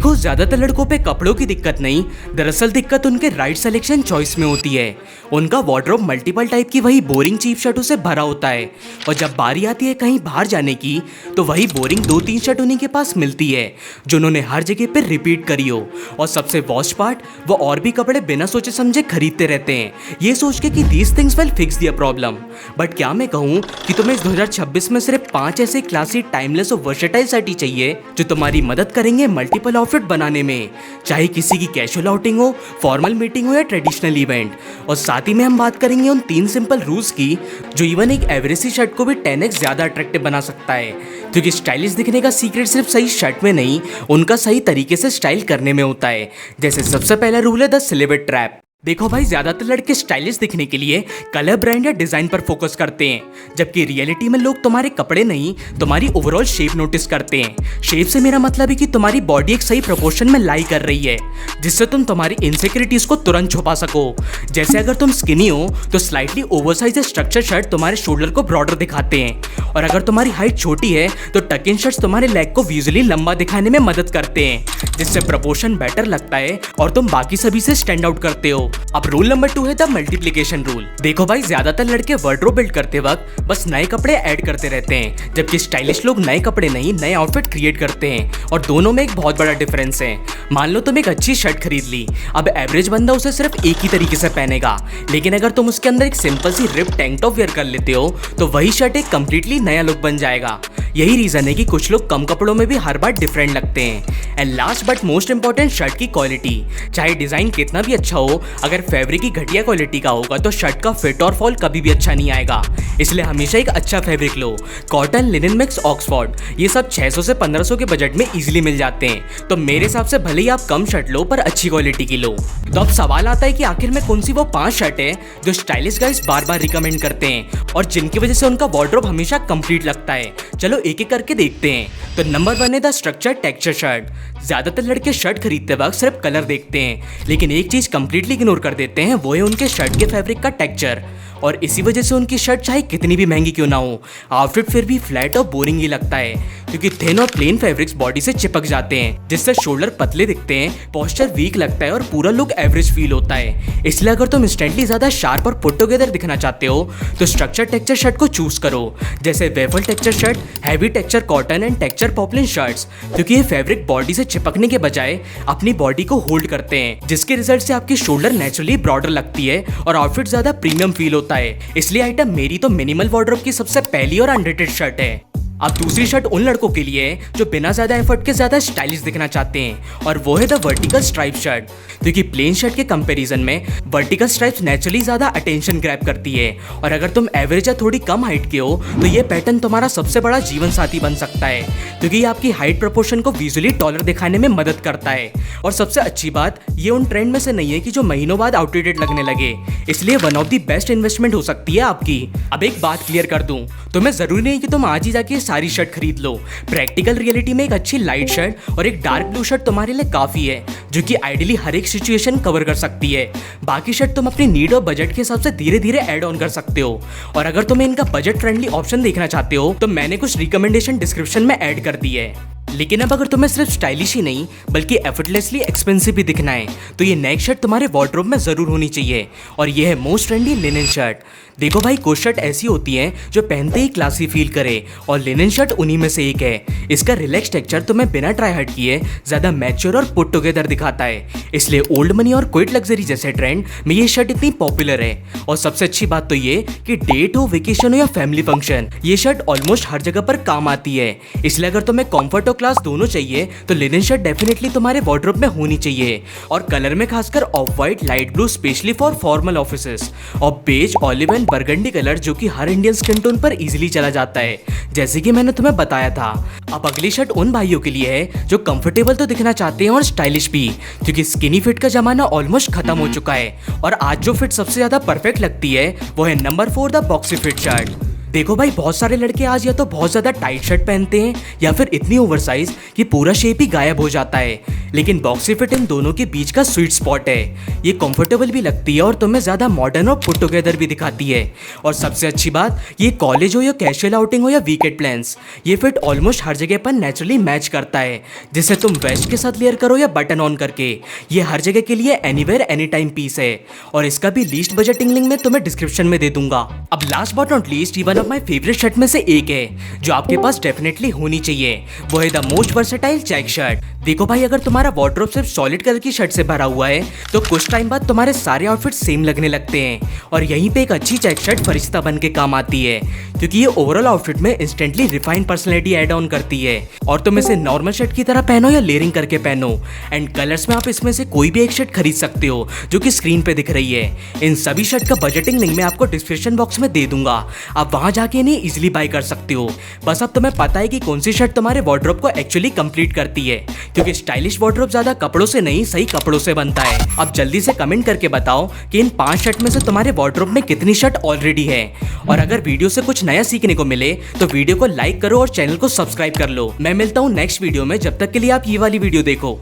देखो, ज्यादातर लड़कों पे कपड़ों की दिक्कत नहीं, दरअसल दिक्कत उनके राइट सिलेक्शन चॉइस में होती है। उनका वार्डरोब मल्टीपल टाइप की वही बोरिंग चीप शर्टों से भरा होता है और जब बारी आती है कहीं बाहर जाने की तो वही बोरिंग 2-3 शर्ट उन्हीं के पास मिलती है जो उन्होंने हर जगह पे रिपीट करी हो। और सबसे वर्स्ट पार्ट, वो और भी कपड़े बिना सोचे समझे खरीदते रहते हैं, ये सोच के कि these things will fix their problem. But क्या मैं कहूँ कि तुम्हें इस 2026 में सिर्फ 5 ऐसे क्लासी, टाइमलेस और वर्सेटाइल शर्ट ही चाहिए जो तुम्हारी मदद करेंगे मल्टीपल आउटफिट बनाने में, चाहे किसी की कैजुअल आउटिंग हो, फॉर्मल मीटिंग हो या ट्रेडिशनल इवेंट। और साथ ही में हम बात करेंगे उन 3 सिंपल रूल्स की जो इवन एक एवरेज सी शर्ट को भी 10x ज्यादा अट्रैक्टिव बना सकता है। क्योंकि स्टाइलिश दिखने का सीक्रेट सिर्फ सही शर्ट में नहीं, उनका सही तरीके से स्टाइल करने में होता है। जैसे सबसे पहला रूल है द सिलुएट ट्रैप। देखो भाई, ज्यादातर लड़के स्टाइलिश दिखने के लिए कलर, ब्रांड या डिजाइन पर फोकस करते हैं, जबकि रियलिटी में लोग तुम्हारे कपड़े नहीं, तुम्हारी ओवरऑल शेप नोटिस करते हैं। शेप से मेरा मतलब है कि तुम्हारी बॉडी एक सही प्रोपोर्शन में लाई कर रही है, जिससे तुम तुम्हारी इनसिक्योरिटीज को तुरंत छुपा सको। जैसे अगर तुम स्किनी हो तो स्लाइटली ओवरसाइज स्ट्रक्चर शर्ट तुम्हारे शोल्डर को ब्रॉडर दिखाते हैं, और अगर तुम्हारी हाइट छोटी है तो टक इन शर्ट्स तुम्हारे लेग को विजुअली लंबा दिखाने में मदद करते हैं, जिससे प्रोपोर्शन बेटर लगता है और तुम बाकी सभी से स्टैंड आउट करते हो। अब रूल नंबर 2 है द मल्टीप्लिकेशन रूल। देखो भाई, ज्यादातर लड़के वार्डरोब बिल्ड करते वक्त बस नए कपड़े ऐड करते रहते हैं, जबकि स्टाइलिश लोग नए कपड़े नहीं, नए आउटफिट क्रिएट करते हैं, और दोनों में एक बहुत बड़ा डिफरेंस है। मान लो तुम एक अच्छी शर्ट खरीद ली, अब एवरेज बंदा उसे सिर्फ एक ही तरीके से पहनेगा, लेकिन अगर तुम उसके अंदर एक सिंपल सी रिप टैंक टॉप वेयर कर लेते हो तो वही शर्ट एक कंप्लीटली नया लुक बन जाएगा। यही रीजन है कि कुछ लोग कम कपड़ों में भी हर बार डिफरेंट लगते हैं। And last but most important, shirt की क्वालिटी। चाहे डिजाइन कितना भी अच्छा हो, अगर फैब्रिक की घटिया क्वालिटी का होगा तो शर्ट का फिट और फॉल कभी भी अच्छा नहीं आएगा। इसलिए हमेशा एक अच्छा फैब्रिक लो। कॉटन, लिनन मिक्स, ऑक्सफोर्ड, ये सब 600 से 1500 के बजट में इजीली मिल जाते हैं। तो मेरे हिसाब से भले ही आप कम शर्ट लो पर अच्छी क्वालिटी की लो। तो अब सवाल आता है कि आखिर में कौन सी वो 5 शर्ट है जो स्टाइलिश गाइस बार बार रिकमेंड करते हैं और जिनकी वजह से उनका वार्डरोब हमेशा कंप्लीट लगता है। चलो एक एक करके देखते हैं। तो नंबर 1 है द स्ट्रक्चर टेक्सचर शर्ट। ज्यादातर लड़के शर्ट खरीदते वक्त सिर्फ कलर देखते हैं, लेकिन एक चीज कंप्लीटली इग्नोर कर देते हैं, वो है उनके शर्ट के फैब्रिक का टेक्सचर। और इसी वजह से उनकी शर्ट चाहे कितनी भी महंगी क्यों ना हो, आउटफिट फिर भी फ्लैट और बोरिंग ही लगता है, क्योंकि थिन और प्लेन फैब्रिक्स बॉडी से चिपक जाते हैं, जिससे शोल्डर पतले दिखते हैं, पोस्चर वीक लगता है और पूरा लुक एवरेज फील होता है। इसलिए अगर तुम इंस्टेंटली ज्यादा शार्प और पुट टुगेदर दिखना चाहते हो तो स्ट्रक्चर टेक्सचर शर्ट को चूज करो, जैसे waffle texture shirt, heavy texture cotton and texture poplin shirts, क्योंकि ये फैब्रिक बॉडी से चिपकने के बजाय अपनी बॉडी को होल्ड करते हैं, जिसके रिजल्ट से आपकी शोल्डर नेचुरली ब्रॉडर लगती है और आउटफिट ज्यादा प्रीमियम फील होता है। इसलिए आइटम मेरी तो मिनिमल वार्डरोब की सबसे पहली और अंडररेटेड शर्ट है। अब दूसरी शर्ट उन लड़कों के लिए है जो बिना ज्यादा एफर्ट के ज्यादा स्टाइलिश दिखना चाहते हैं, और वो है द वर्टिकल स्ट्राइप शर्ट। क्योंकि प्लेन शर्ट के कंपैरिजन में वर्टिकल स्ट्राइप्स नेचुरली ज्यादा अटेंशन ग्रैब करती है, और अगर तुम एवरेज या थोड़ी कम हाइट के हो तो ये पैटर्न तुम्हारा सबसे बड़ा जीवन साथी बन सकता है, क्योंकि ये आपकी हाइट प्रोपोर्शन को विजुअली टॉलर दिखाने में मदद करता है। और सबसे अच्छी बात, ये उन ट्रेंड में से नहीं है कि जो महीनों बाद आउटडेटेड लगने लगे, इसलिए one of the best investment हो सकती है आपकी। अब एक बात क्लियर कर दूं, तुम्हें जरूरी नहीं कि तुम आज ही जाके सारी शर्ट खरीद लो। प्रैक्टिकल रियलिटी में एक अच्छी लाइट शर्ट और एक डार्क ब्लू शर्ट तुम्हारे लिए काफी है, जो कि आइडियली हर एक सिचुएशन कवर कर सकती है। बाकी शर्ट तुम अपनी नीड और बजट के हिसाब से धीरे धीरे ऐड ऑन कर सकते हो। और अगर तुम्हें इनका बजट फ्रेंडली ऑप्शन देखना चाहते हो तो मैंने कुछ रिकमेंडेशन डिस्क्रिप्शन में ऐड कर दी है। लेकिन अब अगर तुम्हें सिर्फ स्टाइलिश ही नहीं बल्कि एफर्टलेसली एक्सपेंसिव भी दिखना है तो ये नेक्स्ट शर्ट तुम्हारे वार्डरोब में जरूर होनी चाहिए, और ये है मोस्ट ट्रेंडी लिनन शर्ट। देखो भाई, कुछ शर्ट ऐसी होती हैं जो पहनते ही क्लासी फील करे, और लिनन शर्ट उन्हीं में से एक है। इसका रिलैक्स टेक्सचर तुम्हें बिना ट्राई हार्ड किए ज्यादा मैच्योर और पुट टुगेदर दिखाता है, इसलिए ओल्ड मनी और क्विट लग्जरी जैसे ट्रेंड में ये शर्ट इतनी पॉपुलर है। और सबसे अच्छी बात तो ये कि डेट हो, वेकेशन हो या फैमिली फंक्शन, ये शर्ट ऑलमोस्ट हर जगह पर काम आती है। इसलिए अगर तुम्हें कॉम्फर्ट और क्लास दोनों चाहिए तो लिनन शर्ट डेफिनेटली तुम्हारे वार्डरोब में होनी चाहिए। और कलर में खासकर off white, light blue specially for formal offices, और beige, olive and burgundy colour जो कि हर इंडियन स्किन टोन पर इजीली चला जाता है, जैसे कि मैंने तुम्हें बताया था। अब अगली शर्ट उन भाइयों के लिए है जो कंफर्टेबल तो दिखना चाहते हैं और स्टाइलिश भी, क्योंकि स्किनी फिट का जमाना ऑलमोस्ट खत्म हो चुका है, और आज जो फिट सबसे ज्यादा परफेक्ट लगती है वो है number 4 the boxy fit shirt. देखो भाई, बहुत सारे लड़के आज या तो बहुत ज़्यादा टाइट शर्ट पहनते हैं या फिर इतनी ओवरसाइज कि पूरा शेप ही गायब हो जाता है, लेकिन बॉक्सी फिट इन दोनों के बीच का स्वीट स्पॉट है। ये कंफर्टेबल भी लगती है और तुम्हें ज़्यादा मॉडर्न और पुट टुगेदर भी दिखाती है। और सबसे अच्छी बात, ये कॉलेज हो या कैजुअल आउटिंग हो या वीकेंड प्लान्स, ये फिट ऑलमोस्ट हर जगह पर नेचुरली मैच करता है, जिसे तुम वेस्ट के साथ लेयर करो या बटन ऑन करके। ये हर जगह के लिए एनीवेयर एनी टाइम पीस है और इसका भी लीस्ट बजटिंग लिंक मैं तुम्हें डिस्क्रिप्शन में दे दूंगा। अब लास्ट बट नॉट लीस्ट, ये one of my favourite shirt में से एक है जो आपके पास डेफिनेटली होनी चाहिए। वो है the most versatile check shirt. देखो भाई, अगर तुम्हारा वार्डरोब सिर्फ सॉलिड कलर की शर्ट से भरा हुआ है तो कुछ टाइम बाद तुम्हारे सारे आउटफिट सेम लगने लगते हैं, और यहीं पे एक अच्छी चेक शर्ट फरिश्ता बन के काम आती है, क्योंकि ये ओवरऑल आउटफिट में instantly refined personality add on करती है। और तुम इसे नॉर्मल शर्ट की तरह पहनो या लेयरिंग करके पहनो, एंड कलर्स में आप इसमें से कोई भी एक शर्ट खरीद सकते हो जो कि स्क्रीन पे दिख रही है। इन सभी शर्ट का बजटिंग लिंक मैं आपको डिस्क्रिप्शन बॉक्स में दे दूंगा, आप वहां जाके इन्हें इजिली बाय कर सकते हो। बस अब तुम्हें पता है कि कौन सी शर्ट तुम्हारे वार्डरोब को एक्चुअली कंप्लीट करती है, क्योंकि स्टाइलिश वार्डरोब ज्यादा कपड़ों से नहीं, सही कपड़ों से बनता है। अब जल्दी से कमेंट करके बताओ कि इन 5 शर्ट में से तुम्हारे वार्डरोब में कितनी शर्ट ऑलरेडी है। और अगर वीडियो से कुछ नया सीखने को मिले तो वीडियो को लाइक करो और चैनल को सब्सक्राइब कर लो। मैं मिलता हूँ नेक्स्ट वीडियो में, जब तक के लिए आप ये वाली वीडियो देखो।